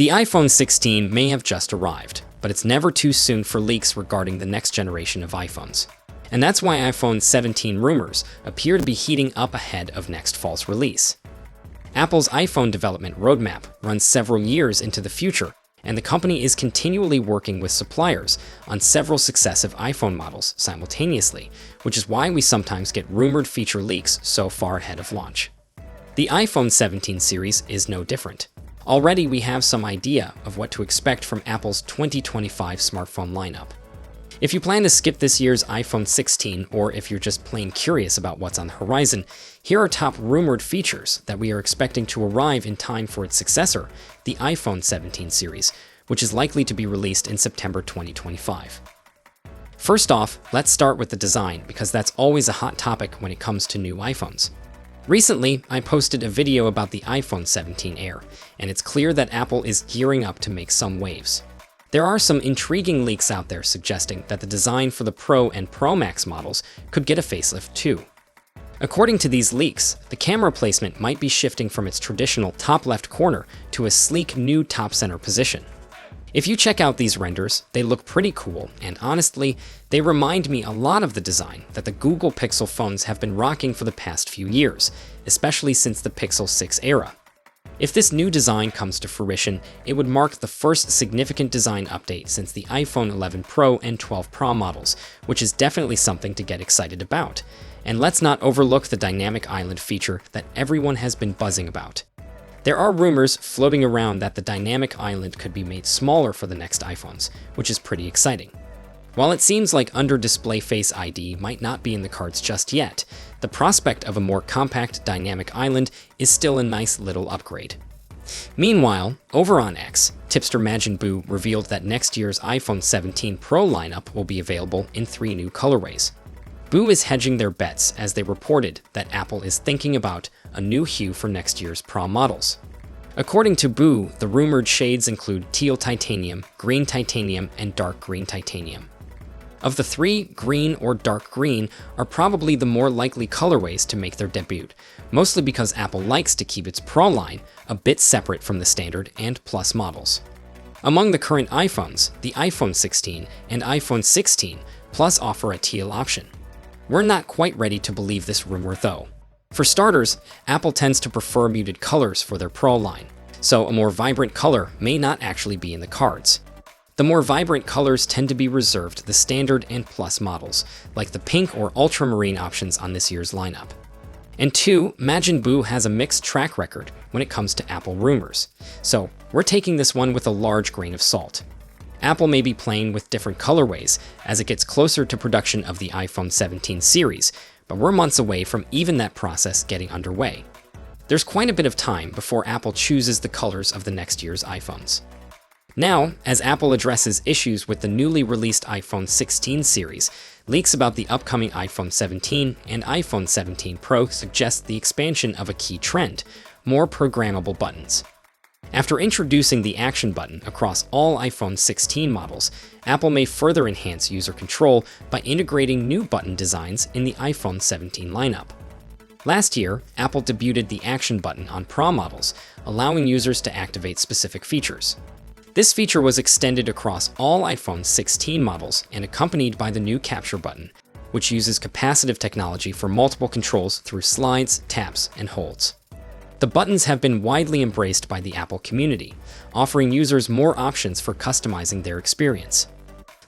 The iPhone 16 may have just arrived, but it's never too soon for leaks regarding the next generation of iPhones. And that's why iPhone 17 rumors appear to be heating up ahead of next fall's release. Apple's iPhone development roadmap runs several years into the future, and the company is continually working with suppliers on several successive iPhone models simultaneously, which is why we sometimes get rumored feature leaks so far ahead of launch. The iPhone 17 series is no different. Already we have some idea of what to expect from Apple's 2025 smartphone lineup. If you plan to skip this year's iPhone 16, or if you're just plain curious about what's on the horizon, here are top rumored features that we are expecting to arrive in time for its successor, the iPhone 17 series, which is likely to be released in September 2025. First off, let's start with the design, because that's always a hot topic when it comes to new iPhones. Recently, I posted a video about the iPhone 17 Air, and it's clear that Apple is gearing up to make some waves. There are some intriguing leaks out there suggesting that the design for the Pro and Pro Max models could get a facelift too. According to these leaks, the camera placement might be shifting from its traditional top left corner to a sleek new top center position. If you check out these renders, they look pretty cool, and honestly, they remind me a lot of the design that the Google Pixel phones have been rocking for the past few years, especially since the Pixel 6 era. If this new design comes to fruition, it would mark the first significant design update since the iPhone 11 Pro and 12 Pro models, which is definitely something to get excited about. And let's not overlook the dynamic island feature that everyone has been buzzing about. There are rumors floating around that the dynamic island could be made smaller for the next iPhones, which is pretty exciting. While it seems like under-display Face ID might not be in the cards just yet, the prospect of a more compact dynamic island is still a nice little upgrade. Meanwhile, over on X, tipster Majin Buu revealed that next year's iPhone 17 Pro lineup will be available in 3 new colorways. Buu is hedging their bets as they reported that Apple is thinking about a new hue for next year's Pro models. According to Buu, the rumored shades include teal titanium, green titanium, and dark green titanium. Of the 3, green or dark green are probably the more likely colorways to make their debut, mostly because Apple likes to keep its Pro line a bit separate from the standard and Plus models. Among the current iPhones, the iPhone 16 and iPhone 16 Plus offer a teal option. We're not quite ready to believe this rumor though. For starters, Apple tends to prefer muted colors for their Pro line, so a more vibrant color may not actually be in the cards. The more vibrant colors tend to be reserved to the standard and Plus models, like the pink or ultramarine options on this year's lineup. And 2, Majin Buu has a mixed track record when it comes to Apple rumors, so we're taking this one with a large grain of salt. Apple may be playing with different colorways as it gets closer to production of the iPhone 17 series, but we're months away from even that process getting underway. There's quite a bit of time before Apple chooses the colors of the next year's iPhones. Now, as Apple addresses issues with the newly released iPhone 16 series, leaks about the upcoming iPhone 17 and iPhone 17 Pro suggest the expansion of a key trend: more programmable buttons. After introducing the Action button across all iPhone 16 models, Apple may further enhance user control by integrating new button designs in the iPhone 17 lineup. Last year, Apple debuted the Action button on Pro models, allowing users to activate specific features. This feature was extended across all iPhone 16 models and accompanied by the new Capture button, which uses capacitive technology for multiple controls through slides, taps, and holds. The buttons have been widely embraced by the Apple community, offering users more options for customizing their experience.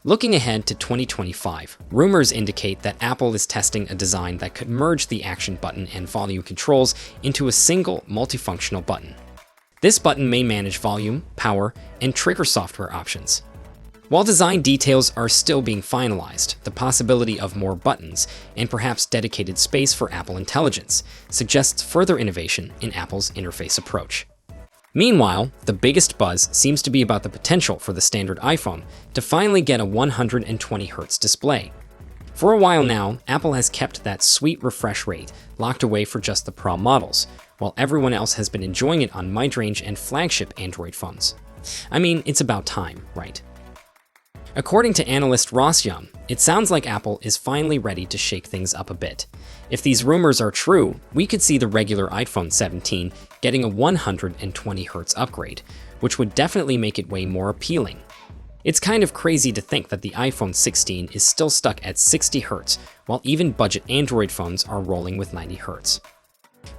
Looking ahead to 2025, rumors indicate that Apple is testing a design that could merge the Action button and volume controls into a single multifunctional button. This button may manage volume, power, and trigger software options. While design details are still being finalized, the possibility of more buttons, and perhaps dedicated space for Apple Intelligence, suggests further innovation in Apple's interface approach. Meanwhile, the biggest buzz seems to be about the potential for the standard iPhone to finally get a 120Hz display. For a while now, Apple has kept that sweet refresh rate locked away for just the Pro models, while everyone else has been enjoying it on mid-range and flagship Android phones. I mean, it's about time, right? According to analyst Ross Young, it sounds like Apple is finally ready to shake things up a bit. If these rumors are true, we could see the regular iPhone 17 getting a 120Hz upgrade, which would definitely make it way more appealing. It's kind of crazy to think that the iPhone 16 is still stuck at 60 Hz, while even budget Android phones are rolling with 90 Hz.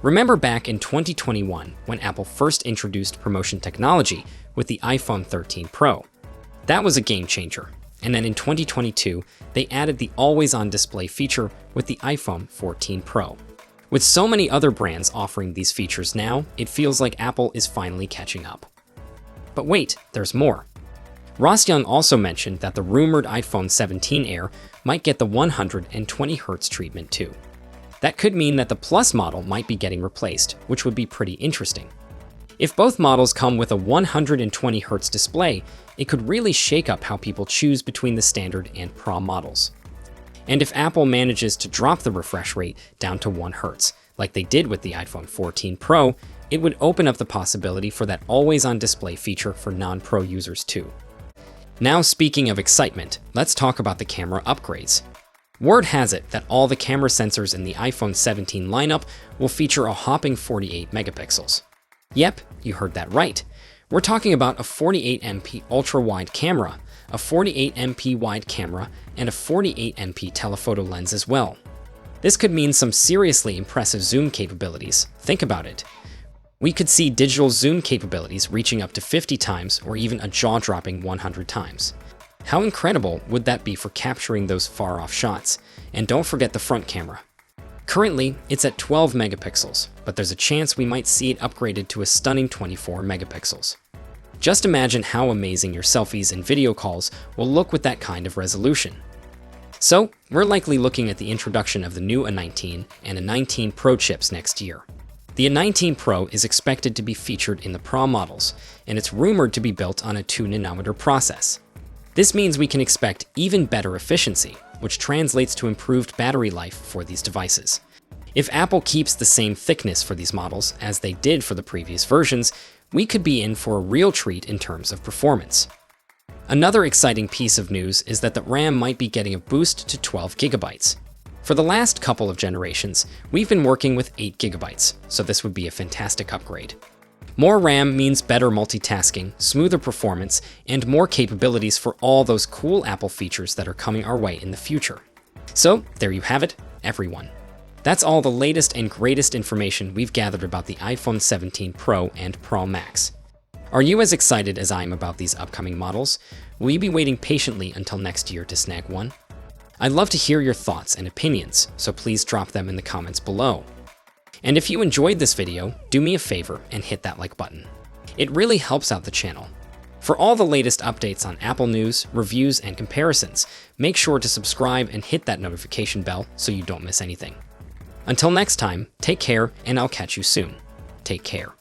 Remember back in 2021 when Apple first introduced promotion technology with the iPhone 13 Pro. That was a game changer. And then in 2022, they added the always-on display feature with the iPhone 14 Pro. With so many other brands offering these features now, it feels like Apple is finally catching up. But wait, there's more. Ross Young also mentioned that the rumored iPhone 17 Air might get the 120 Hz treatment too. That could mean that the Plus model might be getting replaced, which would be pretty interesting. If both models come with a 120 Hz display, it could really shake up how people choose between the standard and Pro models. And if Apple manages to drop the refresh rate down to 1 Hz, like they did with the iPhone 14 Pro, it would open up the possibility for that always-on display feature for non-Pro users too. Now, speaking of excitement, let's talk about the camera upgrades. Word has it that all the camera sensors in the iPhone 17 lineup will feature a hopping 48 megapixels. Yep, you heard that right. We're talking about a 48MP ultra-wide camera, a 48MP wide camera, and a 48MP telephoto lens as well. This could mean some seriously impressive zoom capabilities. Think about it. We could see digital zoom capabilities reaching up to 50 times or even a jaw-dropping 100 times. How incredible would that be for capturing those far-off shots? And don't forget the front camera. Currently, it's at 12 megapixels, but there's a chance we might see it upgraded to a stunning 24 megapixels. Just imagine how amazing your selfies and video calls will look with that kind of resolution. So, we're likely looking at the introduction of the new A19 and A19 Pro chips next year. The A19 Pro is expected to be featured in the Pro models, and it's rumored to be built on a 2nm process. This means we can expect even better efficiency, which translates to improved battery life for these devices. If Apple keeps the same thickness for these models as they did for the previous versions, we could be in for a real treat in terms of performance. Another exciting piece of news is that the RAM might be getting a boost to 12 GB. For the last couple of generations, we've been working with 8 GB, so this would be a fantastic upgrade. More RAM means better multitasking, smoother performance, and more capabilities for all those cool Apple features that are coming our way in the future. So, there you have it, everyone. That's all the latest and greatest information we've gathered about the iPhone 17 Pro and Pro Max. Are you as excited as I am about these upcoming models? Will you be waiting patiently until next year to snag one? I'd love to hear your thoughts and opinions, so please drop them in the comments below. And if you enjoyed this video, do me a favor and hit that like button. It really helps out the channel. For all the latest updates on Apple news, reviews, and comparisons, make sure to subscribe and hit that notification bell so you don't miss anything. Until next time, take care, and I'll catch you soon. Take care.